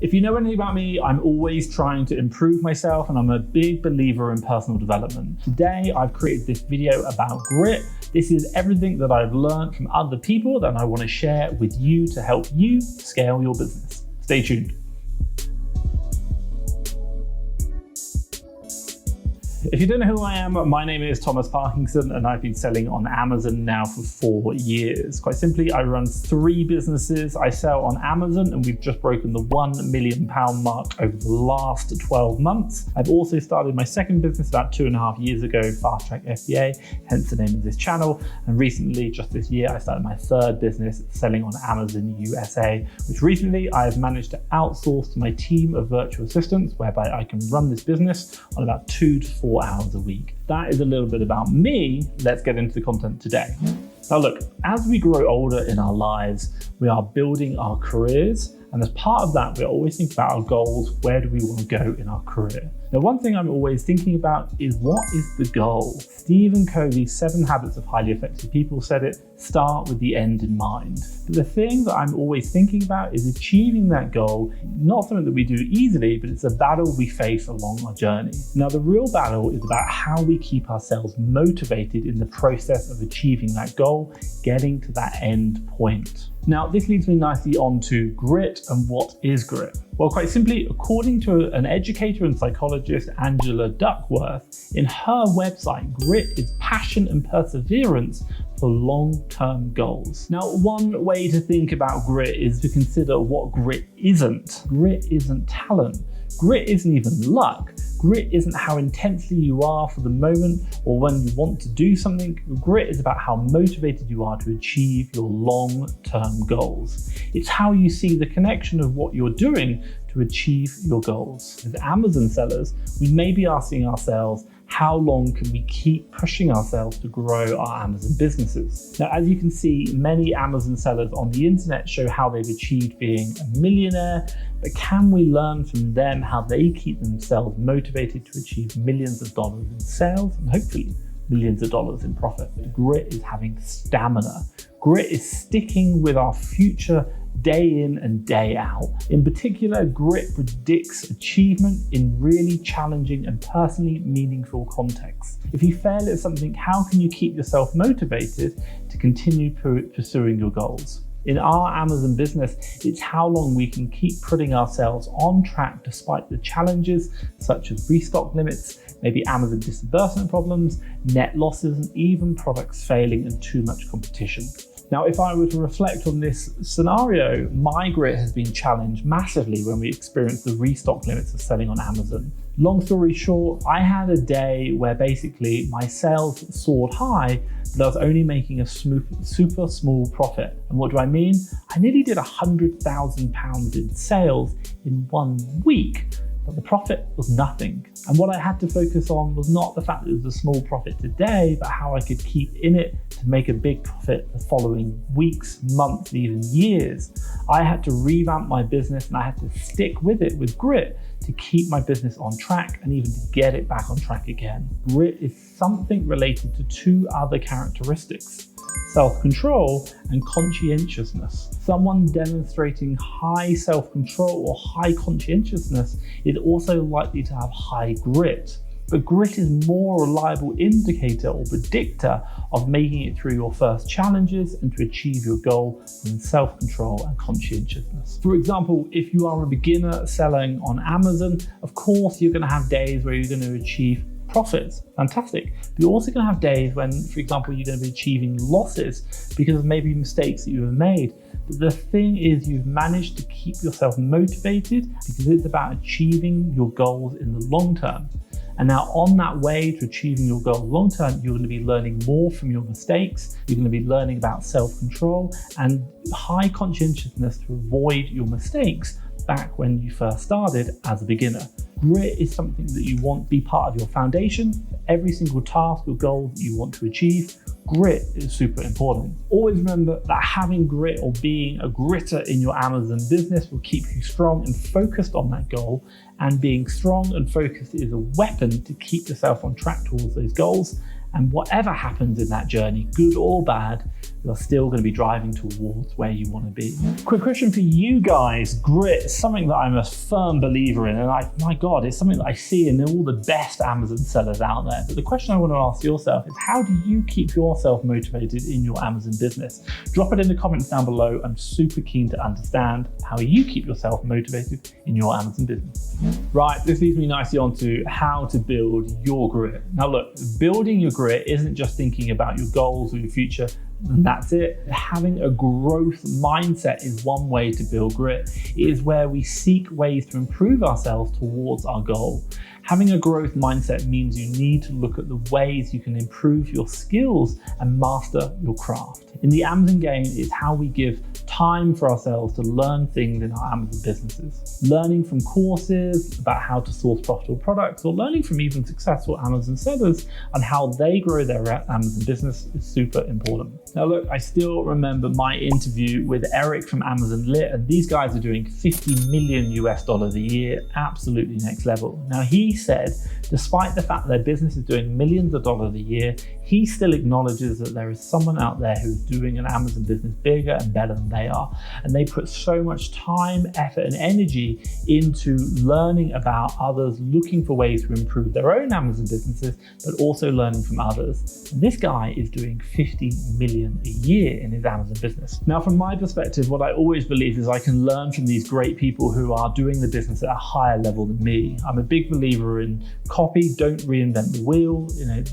If you know anything about me, I'm always trying to improve myself and I'm a big believer in personal development. Today, I've created this video about grit. This is everything that I've learned from other people that I want to share with you to help you scale your business. Stay tuned. If you don't know who I am, my name is Thomas Parkinson and I've been selling on Amazon now for 4 years. Quite simply, I run 3 businesses. I sell on Amazon and we've just broken the £1 million mark over the last 12 months. I've also started my second business about 2.5 years ago, FastTrackFBA, hence the name of this channel. And recently, just this year, I started my third business selling on Amazon USA, which recently I've managed to outsource to my team of virtual assistants, whereby I can run this business on about 2 to 4 hours a week. That is a little bit about me. Let's get into the content today. Now look, as we grow older in our lives, we are building our careers. And as part of that, we're always thinking about our goals. Where do we want to go in our career? Now, one thing I'm always thinking about is what is the goal? Stephen Covey's 7 Habits of Highly Effective People said it, start with the end in mind. But the thing that I'm always thinking about is achieving that goal, not something that we do easily, but it's a battle we face along our journey. Now, the real battle is about how we keep ourselves motivated in the process of achieving that goal, getting to that end point. Now, this leads me nicely on to grit and what is grit. Well, quite simply, according to an educator and psychologist, Angela Duckworth, in her website, grit is passion and perseverance for long-term goals. Now, one way to think about grit is to consider what grit isn't. Grit isn't talent. Grit isn't even luck. Grit isn't how intensely you are for the moment or when you want to do something. Grit is about how motivated you are to achieve your long-term goals. It's how you see the connection of what you're doing to achieve your goals. As Amazon sellers, we may be asking ourselves, how long can we keep pushing ourselves to grow our Amazon businesses? Now, as you can see, many Amazon sellers on the internet show how they've achieved being a millionaire, but can we learn from them how they keep themselves motivated to achieve millions of dollars in sales and hopefully millions of dollars in profit? Grit is having stamina. Grit is sticking with our future day in and day out. In particular, grit predicts achievement in really challenging and personally meaningful contexts. If you fail at something, how can you keep yourself motivated to continue pursuing your goals? In our Amazon business, it's how long we can keep putting ourselves on track despite the challenges such as restock limits, maybe Amazon disbursement problems, net losses, and even products failing and too much competition. Now, if I were to reflect on this scenario, my grit has been challenged massively when we experienced the restock limits of selling on Amazon. Long story short, I had a day where basically my sales soared high, but I was only making a super small profit. And what do I mean? I nearly did £100,000 in sales in 1 week, but the profit was nothing. And what I had to focus on was not the fact that it was a small profit today, but how I could keep in it to make a big profit the following weeks, months, and even years. I had to revamp my business and I had to stick with it with grit to keep my business on track and even to get it back on track again. Grit is something related to 2 other characteristics: self-control and conscientiousness. Someone demonstrating high self-control or high conscientiousness is also likely to have high grit. But grit is a more reliable indicator or predictor of making it through your first challenges and to achieve your goal than self-control and conscientiousness. For example, if you are a beginner selling on Amazon, of course you're going to have days where you're going to achieve profits, fantastic. But you're also going to have days when, for example, you're going to be achieving losses because of maybe mistakes that you have made. But the thing is, you've managed to keep yourself motivated because it's about achieving your goals in the long term. And now on that way to achieving your goals long term, you're going to be learning more from your mistakes. You're going to be learning about self-control and high conscientiousness to avoid your mistakes back when you first started as a beginner. Grit is something that you want to be part of your foundation for every single task or goal that you want to achieve. Grit is super important. Always remember that having grit or being a gritter in your Amazon business will keep you strong and focused on that goal. And being strong and focused is a weapon to keep yourself on track towards those goals. And whatever happens in that journey, good or bad, you're still going to be driving towards where you want to be. Quick question for you guys. Grit is something that I'm a firm believer in, and my God, it's something that I see in all the best Amazon sellers out there. But the question I want to ask yourself is, how do you keep yourself motivated in your Amazon business? Drop it in the comments down below. I'm super keen to understand how you keep yourself motivated in your Amazon business. Right, this leads me nicely on to how to build your grit. Now look, building your grit isn't just thinking about your goals or your future, and that's it. Having a growth mindset is one way to build grit. It is where we seek ways to improve ourselves towards our goal. Having a growth mindset means you need to look at the ways you can improve your skills and master your craft. In the Amazon game, it's how we give time for ourselves to learn things in our Amazon businesses. Learning from courses about how to source profitable products, or learning from even successful Amazon sellers on how they grow their Amazon business is super important. Now look, I still remember my interview with Eric from Amazon Lit, and these guys are doing $50 million a year, absolutely next level. Now he said, despite the fact that their business is doing millions of dollars a year, he still acknowledges that there is someone out there who's doing an Amazon business bigger and better than they are. And they put so much time, effort, and energy into learning about others, looking for ways to improve their own Amazon businesses, but also learning from others. And this guy is doing $50 million a year in his Amazon business. Now, from my perspective, what I always believe is I can learn from these great people who are doing the business at a higher level than me. I'm a big believer in copy, don't reinvent the wheel.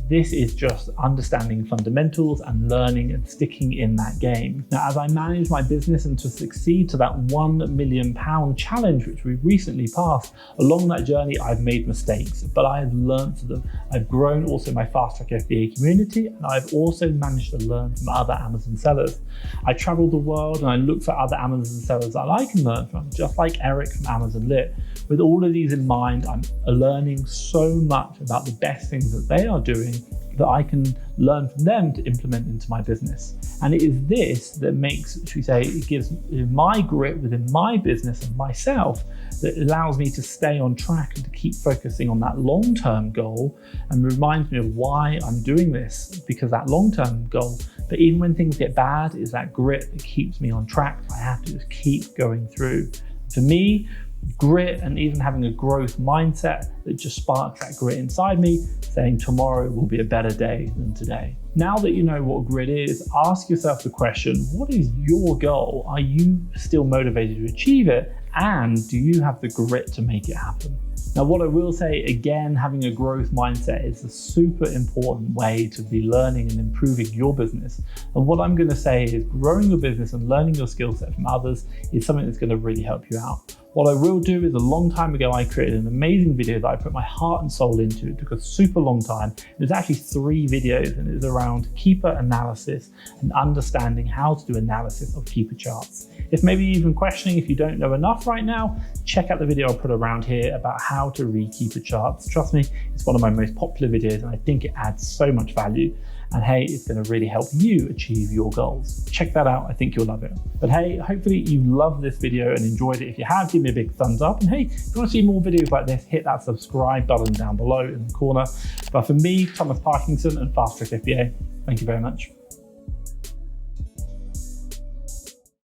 This is just understanding fundamentals and learning and sticking in that game. Now, as I manage my business and to succeed to that £1 million challenge, which we recently passed, along that journey, I've made mistakes, but I have learned from them. I've grown also my FastTrackFBA community, and I've also managed to learn from other Amazon sellers. I travel the world and I look for other Amazon sellers that I can learn from, just like Eric from Amazon Lit. With all of these in mind, I'm learning so much about the best things that they are doing that I can learn from them to implement into my business. And it is this that makes, should we say, it gives my grit within my business and myself that allows me to stay on track and to keep focusing on that long-term goal, and reminds me of why I'm doing this, because that long-term goal, but even when things get bad, is that grit that keeps me on track. I have to just keep going through. For me, grit and even having a growth mindset that just sparks that grit inside me, saying tomorrow will be a better day than today. Now that you know what grit is, ask yourself the question, what is your goal? Are you still motivated to achieve it? And do you have the grit to make it happen? Now, what I will say again, having a growth mindset is a super important way to be learning and improving your business. And what I'm going to say is growing your business and learning your skill set from others is something that's going to really help you out. What I will do is, a long time ago, I created an amazing video that I put my heart and soul into. It took a super long time. It was actually 3 videos, and it was around keeper analysis and understanding how to do analysis of keeper charts. If maybe even questioning if you don't know enough right now, check out the video I put around here about how to read keeper charts. Trust me, it's one of my most popular videos, and I think it adds so much value. And hey, it's going to really help you achieve your goals. Check that out. I think you'll love it. But hey, hopefully you loved this video and enjoyed it. If you have, give me a big thumbs up. And hey, if you want to see more videos like this, hit that subscribe button down below in the corner. But for me, Thomas Parkinson and FastTrackFBA, thank you very much.